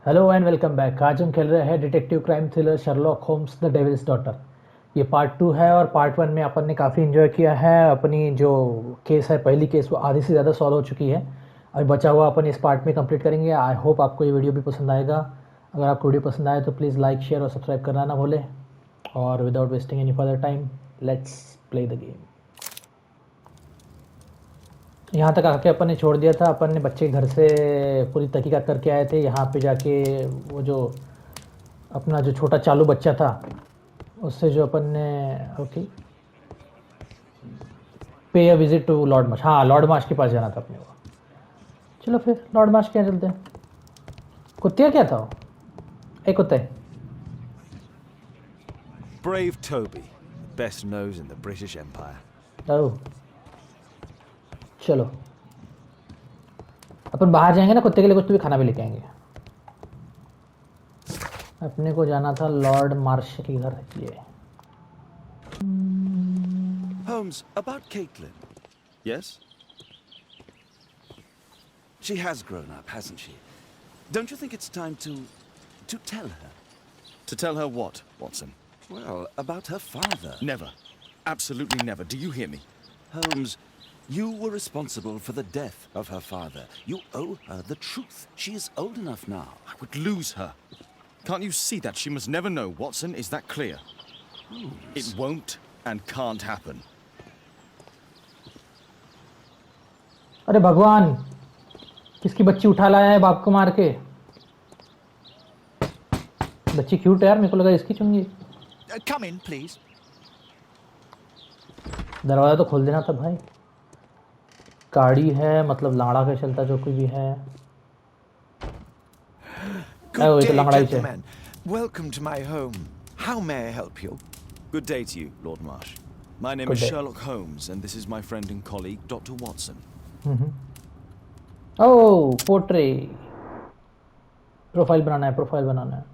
Hello and welcome back. आज हम खेल रहे हैं detective crime thriller Sherlock Holmes the devil's daughter. ये पार्ट 2 है और पार्ट 1 में अपन ने काफ़ी इन्जॉय किया है। अपनी जो केस है, पहली केस, वो आधी से ज़्यादा सॉल्व हो चुकी है। अभी बचा हुआ अपन इस पार्ट में कंप्लीट करेंगे। आई होप आपको ये वीडियो भी पसंद आएगा। अगर आपको वीडियो पसंद आए तो प्लीज़ लाइक, शेयर और सब्सक्राइब करना ना भूलें। और without wasting any further time, let's play the game. यहाँ तक आके अपन ने छोड़ दिया था। अपन ने बच्चे के घर से पूरी तहकीकात करके आए थे। यहाँ पे जाके वो जो अपना जो छोटा चालू बच्चा था, उससे जो अपन ने okay pay a visit to Lord Marsh. हाँ, लॉर्ड मार्श के पास जाना था अपने को। चलो फिर लॉर्ड मार्श के यहाँ चलते हैं। कुत्तिया क्या था वो? एक कुत्ते। Brave Toby, best nose in the British Empire. ओह, चलो अपन बाहर जाएंगे ना, कुत्ते के लिए कुछ तो भी खाना भी लेके आएंगे। अपने को जाना था लॉर्ड मार्श के घर। ये Holmes, about Caitlin. Yes? She has grown up, hasn't she? Don't you think it's time to tell her? To tell her what, Watson? Well, about her father. Never. Absolutely never. Do you hear me? Holmes, you were responsible for the death of her father. You owe her the truth. She is old enough now. I would lose her. Can't you see that? She must never know, Watson. Is that clear? Holmes. It won't and can't happen. अरे भगवान, किसकी बच्ची उठा लाया है बाप को मार के। बच्ची क्यूट है यार, मेरे को लगा इसकी चुंगी। Come in, please. दरवाजा तो खोल देना था भाई। गाड़ी है, मतलब लाड़ा का चलता जो कोई भी है। Good day, लंगड़ाई से। gentlemen. Welcome to my home. How may I help you? Good day to you, Lord Marsh. My name Good is day. Sherlock Holmes, and this is my friend and colleague, Dr. Watson. Oh, portrait. Profile बनाना है, profile बनाना है।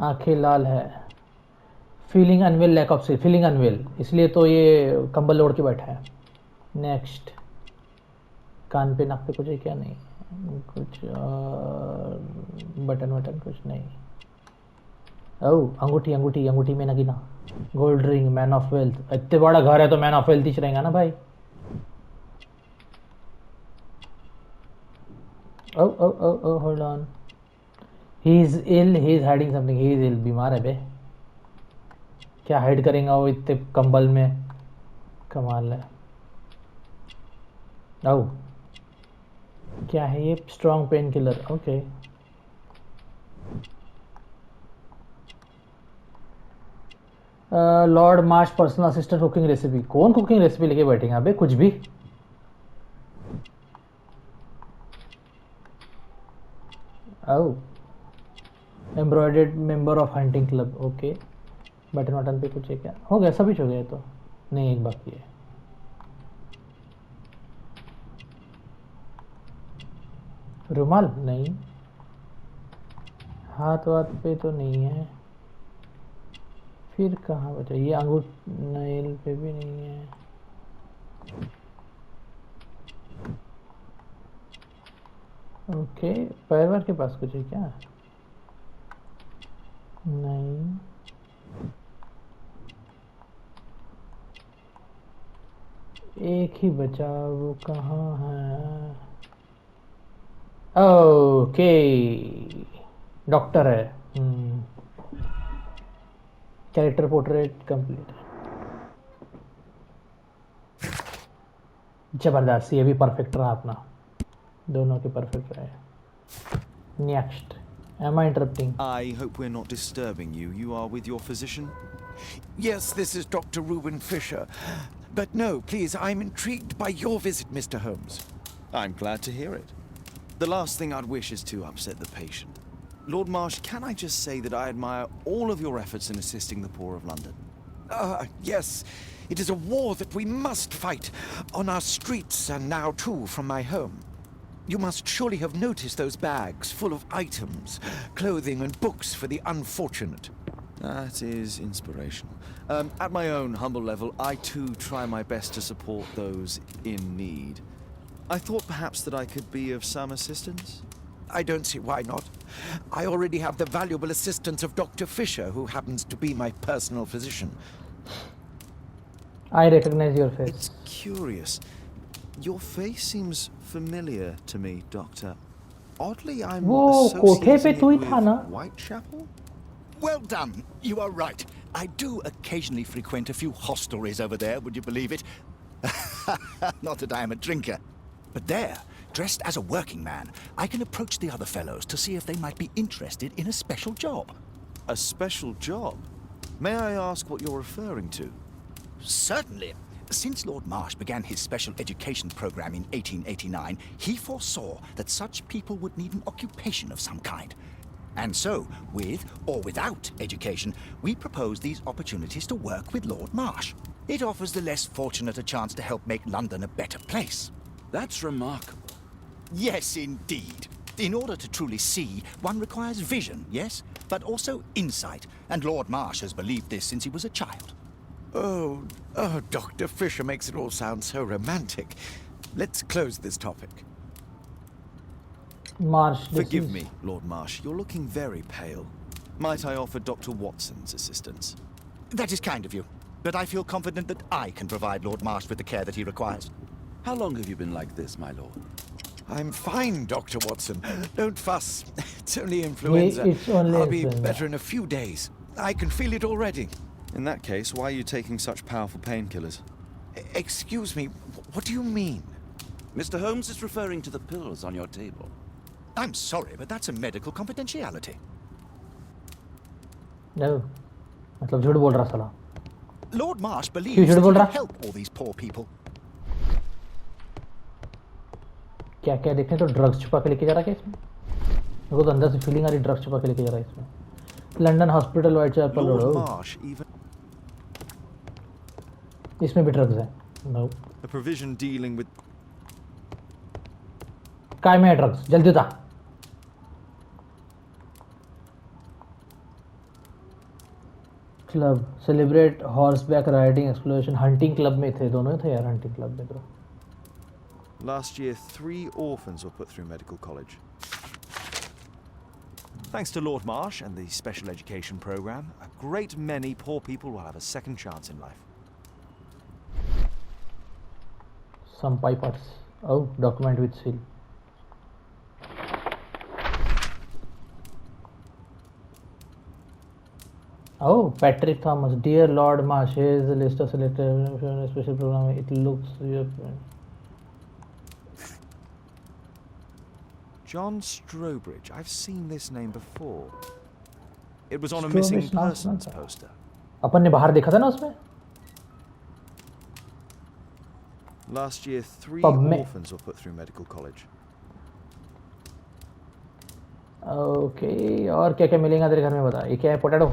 आंखें लाल है। Feeling unwell, lack of sleep. Feeling unwell, इसलिए तो ये कंबल ओढ़ के बैठा है। नेक्स्ट। कान पे, नाक पे कुछ है क्या? नहीं कुछ। बटन वटन कुछ नहीं। ओह, अंगूठी अंगूठी अंगूठी में Nagina. Gold ring, man of wealth. इतने बड़ा घर है तो मैन ऑफ वेल्थ ही रहेगा ना भाई। Oh, hold on. He is ill. He is hiding something. He is ill. बीमार है बे। क्या हाइड करेगा वो इतने कंबल में? कमाल है। ओह, क्या है ये? Strong pain killer. Okay. Lord Marsh personal assistant cooking recipe. कौन कुकिंग रेसिपी लेके बैठेंगे अबे? कुछ भी। Oh, embroidered member of hunting club. Okay. Button वटन पे कुछ है क्या? हो गया, सभी हो गया तो। नहीं, एक बाकी है। रुमाल नहीं। हाथ वाथ पे तो नहीं है। फिर कहाँ बचा? ये अंगूठ नेल पे भी नहीं है। ओके, पैरवर के पास कुछ है क्या? नहीं। एक ही बचा, वो कहाँ है? ओके, डॉक्टर है। Character portrait complete. जबरदस्त, ये भी परफेक्ट रहा अपना। दोनों के परफेक्ट रहे। Next. Am I interrupting? I hope we're not disturbing you. You are with your physician? Yes, this is Dr. Reuben Fisher. But no, please, I'm intrigued by your visit, Mr. Holmes. I'm glad to hear it. The last thing I'd wish is to upset the patient. Lord Marsh, can I just say that I admire all of your efforts in assisting the poor of London? Yes, it is a war that we must fight on our streets and now too from my home. You must surely have noticed those bags full of items, clothing and books for the unfortunate. That is inspirational. At my own humble level, I too try my best to support those in need. I thought perhaps that I could be of some assistance. I don't see why not. I already have the valuable assistance of Dr. Fisher, who happens to be my personal physician. I recognize your face. It's curious. Your face seems familiar to me, Doctor. Oddly, I'm वो कोठे पे associating तू ही it था ना? with Whitechapel? Well done. You are right. I do occasionally frequent a few hostelries over there, would you believe it? Not that I am a drinker. But there, dressed as a working man, I can approach the other fellows to see if they might be interested in a special job. A special job? May I ask what you're referring to? Certainly. Since Lord Marsh began his special education program in 1889, he foresaw that such people would need an occupation of some kind. And so, with or without education, we propose these opportunities to work with Lord Marsh. It offers the less fortunate a chance to help make London a better place. That's remarkable. Yes, indeed. In order to truly see, one requires vision, yes, but also insight. And Lord Marsh has believed this since he was a child. Oh, Dr. Fisher makes it all sound so romantic. Let's close this topic. Marsh, Forgive me, Lord Marsh. You're looking very pale. Might I offer Dr. Watson's assistance? That is kind of you, but I feel confident that I can provide Lord Marsh with the care that he requires. How long have you been like this, my lord? I'm fine, Dr. Watson. Don't fuss. It's only influenza. It's only I'll be influenza. better in a few days. I can feel it already. In that case, why are you taking such powerful painkillers? Excuse me, what do you mean? Mr. Holmes is referring to the pills on your table. I'm sorry, but that's a medical confidentiality. No, मतलब झूठ बोल रहा साला. Lord Marsh क्यों believes झूठ that बोल he रहा? can help all these poor people. क्या क्या देखने तो ड्रग्स छुपा के लेके जा रहा है क्या इसमें? मेरे को तो अंदर से फीलिंग आ रही ड्रग्स छुपा के लेके जा रहा है इसमें. London hospital Whitechapel Lord road. Marsh even... इसमें भी ड्रग्स है. No. A provision dealing with... काय में है ड्रग्स? जल्दी बता. Club celebrate horseback riding exploration. Hunting club में थे, दोनों थे यार हंटिंग क्लब में तो. Last year, 3 orphans were put through medical college. Thanks to Lord Marsh and the special education program, a great many poor people will have a second chance in life. Some pipers. Oh, document with seal. Oh, Patrick Thomas. Dear Lord Marsh, here is the list of selected special program. It looks... John Strobridge. I've seen this name before. It was on a missing Strobridge नाम persons सुना था. poster. अपन ने बाहर देखा था ना उसमें. Last year, 3 Pub में. orphans were put through medical college. Okay, और क्या क्या मिलेगा तेरे घर में बता. ये क्या है? Potato.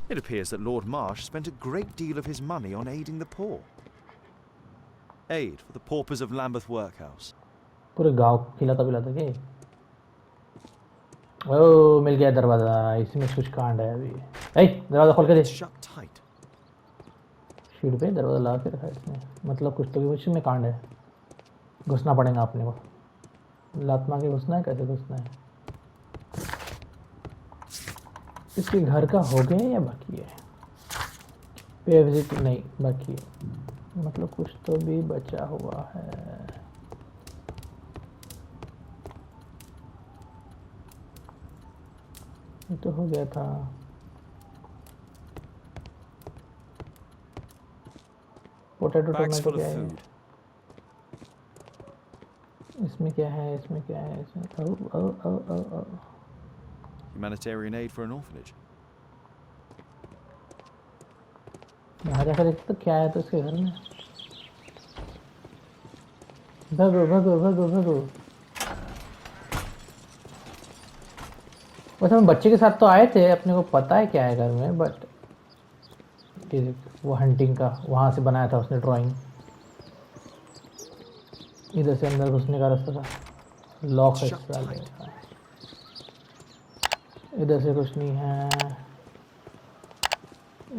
It appears that Lord Marsh spent a great deal of his money on aiding the poor. Aid for the paupers of Lambeth Workhouse. पूरे गांव को खिलाता पिलाता क्या? ओ मिल गया दरवाजा. इसमें कुछ कांड है अभी. ए दरवाजा खोल के दे. Shut tight. शीट पे दरवाजा लगा के रखा है इसने. मतलब कुछ तो भी कुछ में कांड है. घुसना पड़ेगा अपने को. लात मार के घुसना है. कैसे घुसना है? इसके घर का हो गया या बाकी है? पे विजिट नहीं बाकी है. मतलब कुछ तो भी बचा हुआ है. ये तो हो गया था. पोटैटो Bags टोमेटो full क्या of है? food. इसमें क्या है? इसमें क्या है? इसमें ओ. Humanitarian aid for an orphanage. बाहर जाकर देखते तो क्या है तो इसके घर में. भगो भगो भगो भगो. वैसे हम बच्चे के साथ तो आए थे. अपने को पता है क्या है घर में. बट वो हंटिंग का वहाँ से बनाया था उसने ड्राइंग. इधर से अंदर घुसने का रास्ता था. लॉक है साले. इधर से कुछ नहीं है.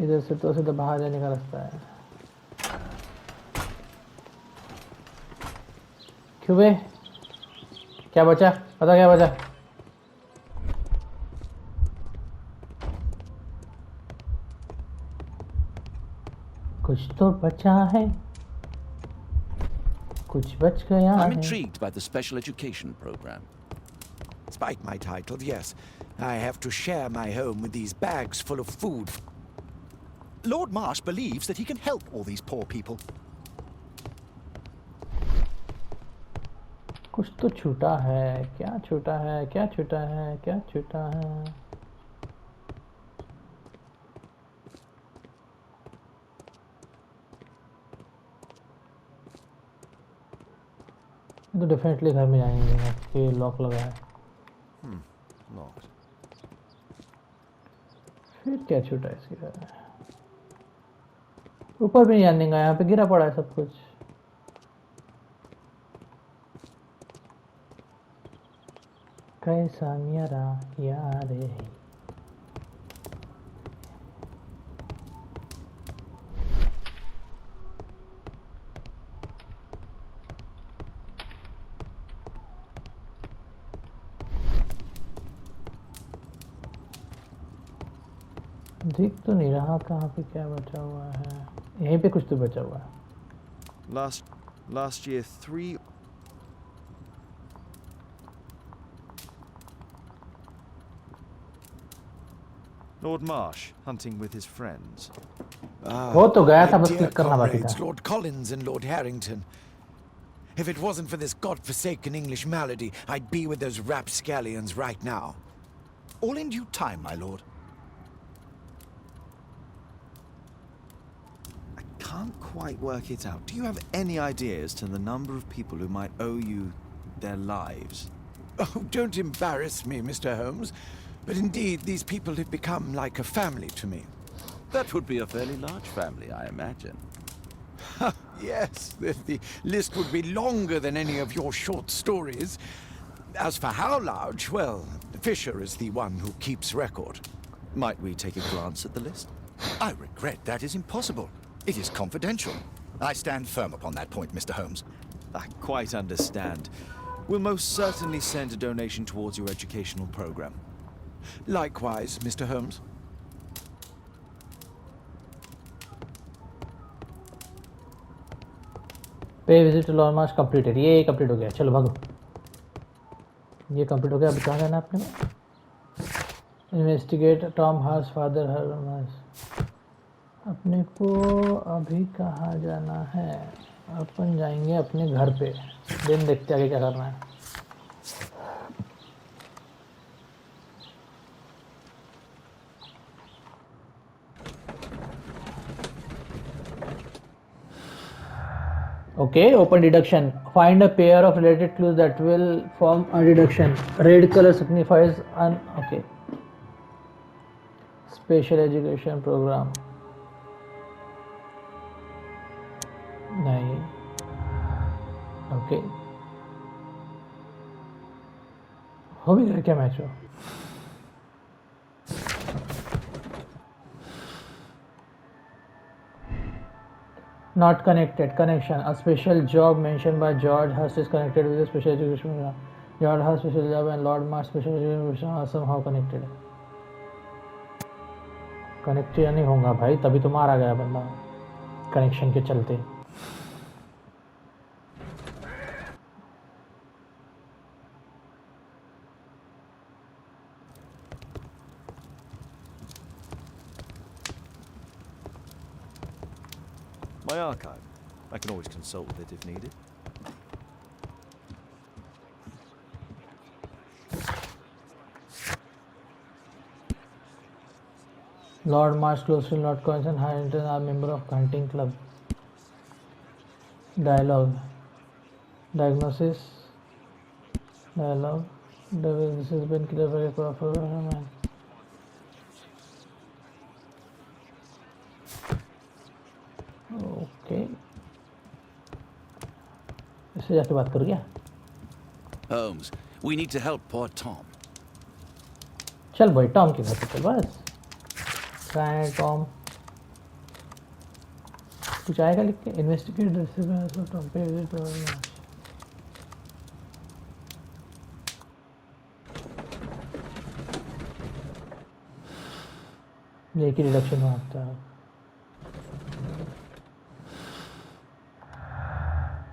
इधर से तो सीधा बाहर जाने का रास्ता है. क्यों बे? क्या बचा? पता क्या बचा? कुछ तो बचा है, कुछ बच गया I'm है। intrigued by the special education program. Despite my title, yes, I have to share my home with these bags full of food. Lord Marsh believes that he can help all these poor people. कुछ तो छूटा है, क्या छूटा है, क्या छूटा है, क्या छूटा है? तो डेफिनेटली घर में जाएंगे कि लॉक लगा है। Locked. फिर क्या छूटा है इसके घर में? ऊपर भी नहीं जाने का, यहाँ पे गिरा पड़ा है सब कुछ। कैसा मेरा यार है। दिख तो नहीं रहा कहाँ पे क्या बचा हुआ है। यहीं पे कुछ तो बचा हुआ है। Last year, 3. Lord Marsh hunting with his friends. हो तो गया था, My बस dear क्लिक करना बाकी comrades, था। Lord Collins and Lord Harrington. If it wasn't for this godforsaken English malady, I'd be with those rapscallions right now. All in due time, my lord. I can't quite work it out. Do you have any idea as to the number of people who might owe you their lives? Oh, don't embarrass me, Mr. Holmes. But indeed, these people have become like a family to me. That would be a fairly large family, I imagine. Yes, the list would be longer than any of your short stories. As for how large, well, Fisher is the one who keeps record. Might we take a glance at the list? I regret that is impossible. It is confidential. I stand firm upon that point, Mr. Holmes. I quite understand. We'll most certainly send a donation towards your educational program. Likewise, Mr. Holmes. Pay visit to Lord Marsh completed. ये complete हो गया, चलो भागो। ये complete हो गया। अब कहाँ जाना है आपने? इन्वेस्टिगेट टॉम हार्स फादर हर। अपने को अभी कहाँ जाना है? अपन जाएंगे अपने घर पे, दिन देखते आगे क्या करना है। Okay, open deduction. Find a pair of related clues that will form a deduction. Red color signifies okay. Special education program. नहीं. Okay. हो भी गया क्या मैच हो? Not connected. Connection. A special job mentioned by George Hurst is connected with a special education program. George Hurst special job and Lord Marsh special education program are somehow connected. Connected नहीं होगा भाई, तभी तो मारा गया बंदा connection के चलते। My archive. I can always consult with it if needed. Lord Marsh close to Lord Collins and Harrington are member of hunting club. Dialogue. Diagnosis. Dialogue. This has been killed by a powerful man. Okay. इससे जाके बात करूँ क्या? Holmes, we need to help poor Tom. चल भाई Tom के घर पे चल बस। Try Tom. कुछ आएगा लिख के? इन्वेस्टिगेट टॉम पे विजिट। एक ही डिडक्शन में आता है।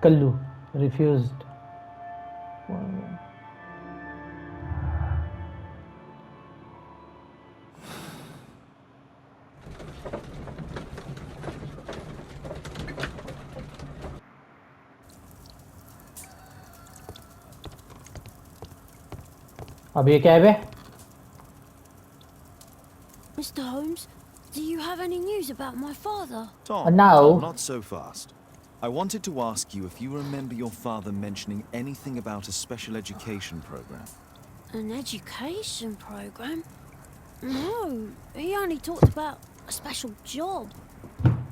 कल्लू रिफ्यूज्ड। अब ये क्या है बे? Mr. Holmes, do you have any news about my father? Tom, No. Tom, not so fast. I wanted to ask you if you remember your father mentioning anything about a special education program. An education program? No, he only talked about a special job.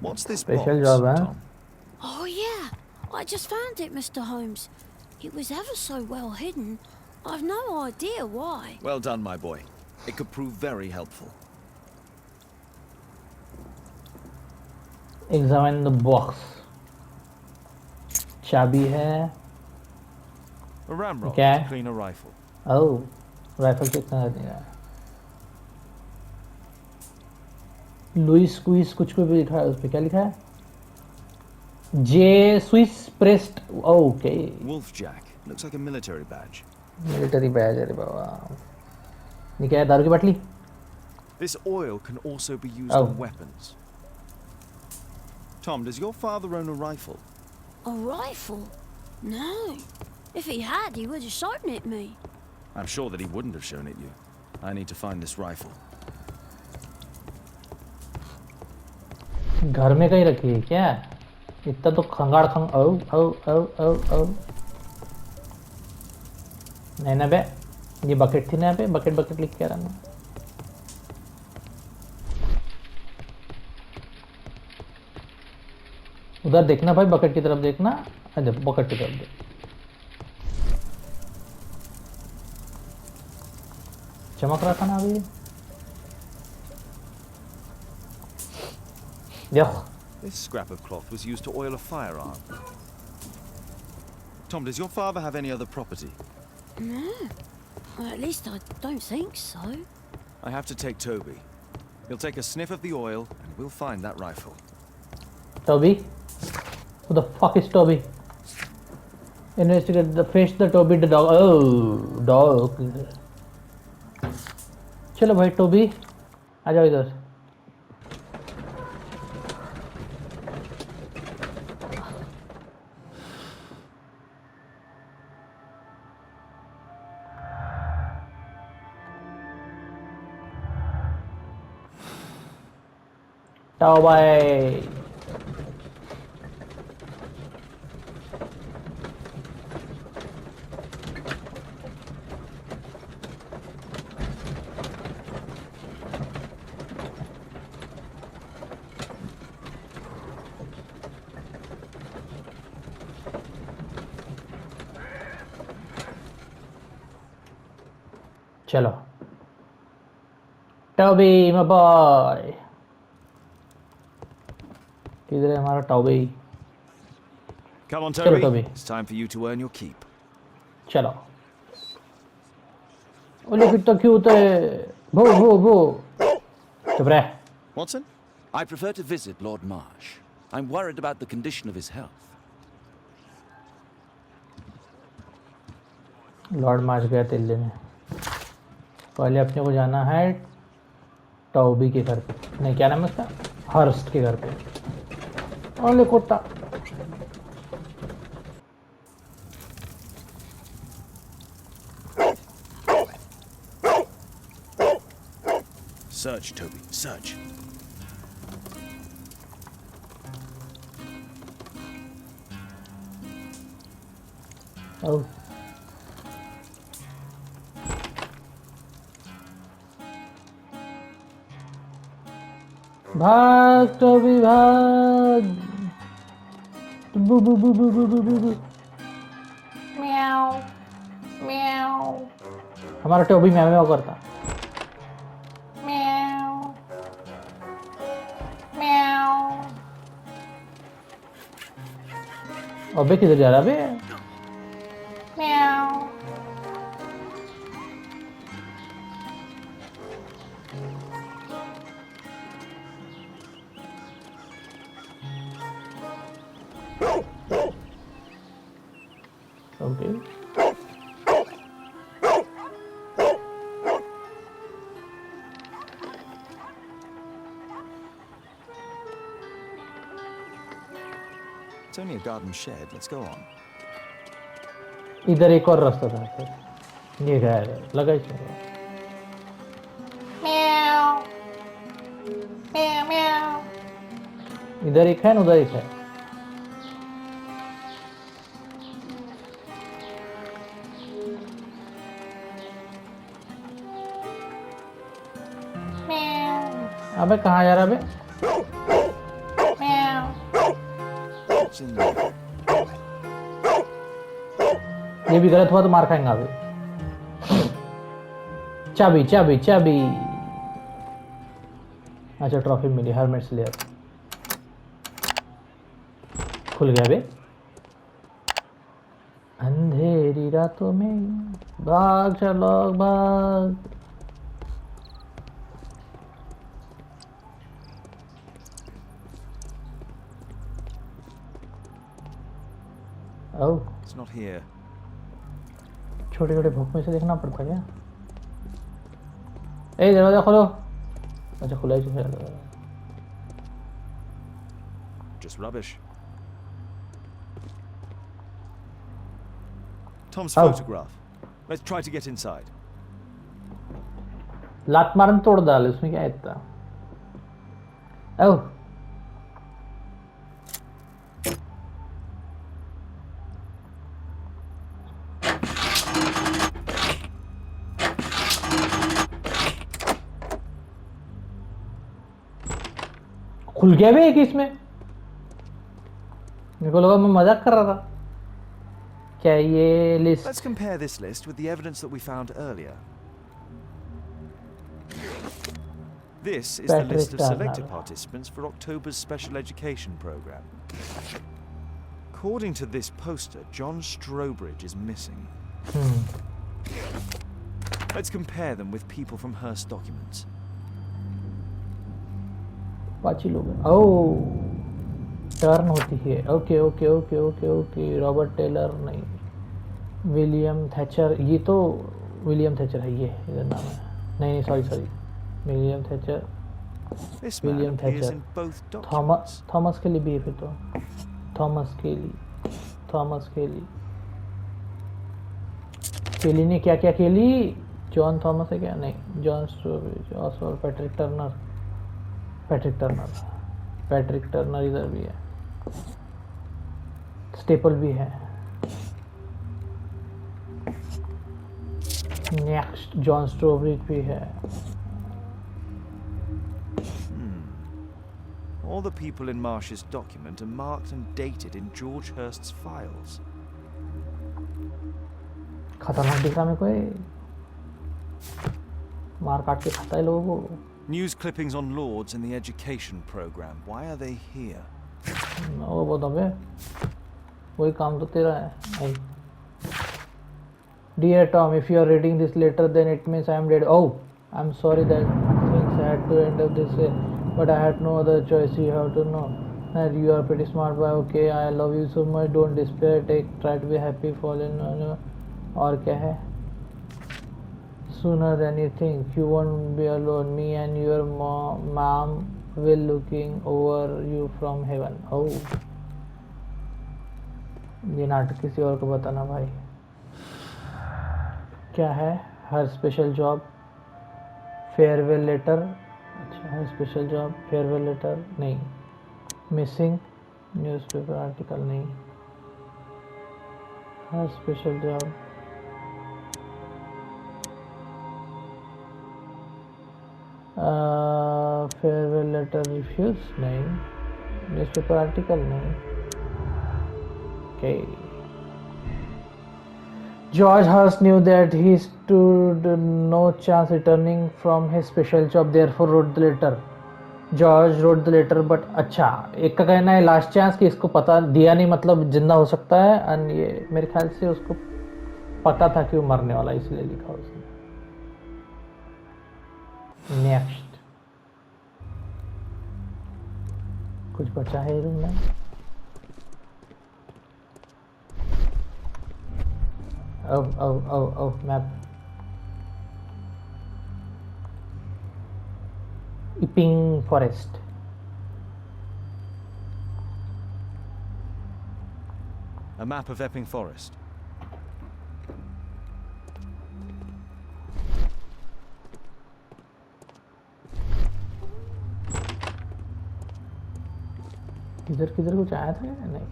What's this Special box, job, huh? Tom? Oh yeah, I just found it, Mr. Holmes. It was ever so well hidden. I've no idea why. Well done, my boy. It could prove very helpful. Examine the box. चाबी है। A ramrod Okay. to clean a rifle. Oh, rifle कितना दिया है? Louis क्विस कुछ भी लिखा है उस पे, क्या लिखा है? J Swiss pressed. Okay, Wolf Jack. Looks like a military badge. Military badge. अरे बाबा, ये क्या है? दारू की बाटली? This oil can also be used Oh. on weapons. Tom, does your father own a rifle? A rifle? No. If he had, he would have shown it me. I'm sure that he wouldn't have shown it you. I need to find this rifle. घर में कहीं रखी है क्या? इतना तो खंगाड़ खंग। ओ ओ ओ ओ ओ, नहीं ना बे, ये बकेट थी ना पे, बकेट बकेट लिख के आ रहा ना। उधर देखना भाई, बकेट की तरफ देखना। अच्छा, बकेट की तरफ देख। चमक रहा था ना अभी। यह This scrap of cloth was used to oil a firearm. Tom, does your father have any other property? No. Well, at least I don't think so. I have to take Toby. He'll take a sniff of the oil, and we'll find that rifle. Toby? Who the fuck is Toby? Investigate the fish, the Toby, the dog. Oh, dog. चलो भाई Tobey, आ जाओ इधर। Tau भाई, चलो Toby my boy. किधर है हमारा Toby? Come on, Chalo, Toby. Toby. It's time for you to earn your keep. चलो। ओले कितना क्यूट है। भो भो भो। चुप रह। Watson? I prefer to visit Lord Marsh. I'm worried about the condition of his health. Lord Marsh गया दिल्ली में। पहले अपने को जाना है टॉबी के घर पे। नहीं, क्या नाम है उसका? हर्स्ट के घर पे। ओले कुत्ता। Search, Toby. Search. Oh. भाग टॉबी भाग। बू बू बू बू बू बू बू बू। म्याऊ म्याऊ। हमारा टॉबी म्याऊ म्याऊ करता। म्याऊ म्याऊ। अबे किधर जा रहा बे? म्याऊ। Okay It's only a garden shed. Let's go on. इधर एक और रास्ता था फिर ये गया लगा ही चलो इधर एक है ना उधर एक है अबे कहाँ जा रहा है अबे What's in there? ये भी गलत हुआ तो मार खाएंगा अभी चाबी चाबी चाबी अच्छा ट्रॉफी मिली हरमेट्स लेयर खुल गया बे अंधेरी रातों में भाग शर्लॉक भाग ओह It's not here. छोटे छोटे भूख से देखना पड़ता क्या ए दरवाजा खोलो अच्छा खुला ही है Just rubbish. Tom's Oh. photograph. Let's try to get inside. लात मारन तोड़ डाल उसमें क्या है इतना ओह खुल गया भी एक इसमें मेरे को लगा मैं मजाक कर रहा था क्या ये list Let's compare this list with the evidence that we found earlier. This is the list of selected participants for October's special education program. According to this poster, John Strobridge is missing. Let's compare them with people from Hearst documents. पांच लोग ओह turn होती है okay okay okay okay okay Robert Taylor नहीं William Thatcher ये तो William Thatcher है ये इधर नाम है नहीं sorry sorry William Thatcher This man William appears Thatcher in both documents. Thomas के लिए भी है फिर तो थॉमस केली ने क्या क्या केली जॉन थॉमस है क्या नहीं John strawberry Oswald Patrick Turner इधर भी है स्टेपल भी है नेक्स्ट जॉन स्ट्रॉबेरी भी है All the people in Marsh's document are marked and dated in George Hurst's files. खतरनाक दिख रहा मेरे को ये मार काट के खाता है लोगों को News clippings on Lords in the education program. Why are they here? वो बहुत अबे वही काम तो तेरा है Dear Tom, if you are reading this letter, then it means I am dead. Oh, I'm sorry that things had to end up this way, but I had no other choice. You have to know that you are pretty smart boy. Okay, I love you so much. Don't despair. Try to be happy. Fall in और क्या है? Sooner than you think. You won't be alone. Me and your mom will looking over you from heaven. Oh, ये नाटक किसी और को बताना भाई. क्या है? Her special job farewell letter अच्छा her special job farewell letter नहीं मिसिंग न्यूज़पेपर आर्टिकल नहीं her special job farewell letter refuse नहीं न्यूज़पेपर आर्टिकल नहीं okay George Hurst knew that he stood no chance returning from his special job, therefore wrote the letter. George wrote the letter, but अच्छा एक का कहना है last chance कि इसको पता दिया नहीं मतलब जिंदा हो सकता है और ये मेरे ख्याल से उसको पता था कि वो मरने वाला इसलिए लिखा उसने. नेक्स्ट कुछ बचा है रूम में map Epping Forest A map of Epping Forest. इधर किधर कुछ आया था या नहीं?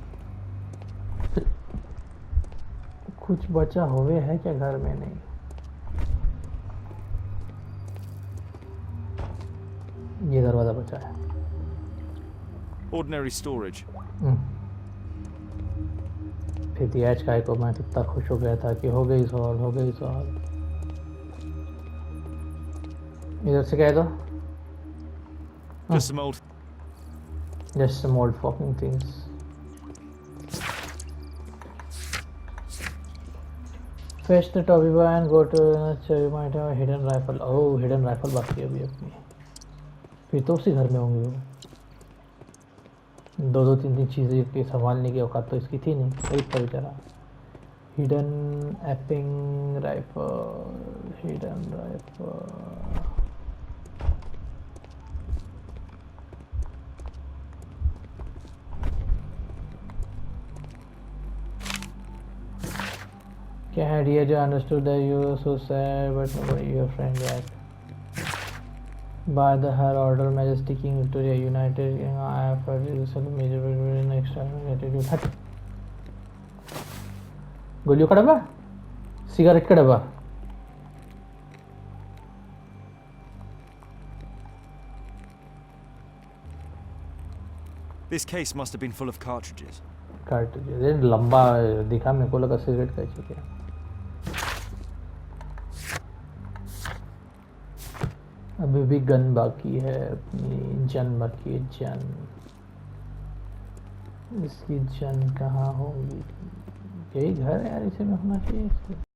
कुछ बचा हुए है क्या घर में? नहीं, ये दरवाजा बचा है। Ordinary storage. फिर आज काय को मैं कितना खुश हो गया था कि हो गई सॉल्व, हो गई सॉल्व। इधर से कह दो। Just some old. Just some old fucking things. Fetch the Toby boy and go to you might have a hidden rifle. Oh, hidden rifle बाकी है अभी अपनी। फिर तो उसी घर में होंगे वो। दो तीन चीज़ें की संभालने की औकात तो इसकी थी नहीं। वही था बेचारा। Hidden aping rifle, hidden rifle. क्या है डियर जो understood that you were so sad but nobody your friend yet. By the her order Majesty King Victoria United I have heard this major next time attitude हट गोलियों का डब्बा, cigarette का डब्बा। This case must have been full of cartridges. Cartridge लंबा दिखा, मेरे को लगा सिगरेट का चीज़ है। अभी भी गन बाकी है अपनी, जन बाकी है जन। इसकी जन कहाँ होगी? यही घर है यार, इसे में होना चाहिए इसके।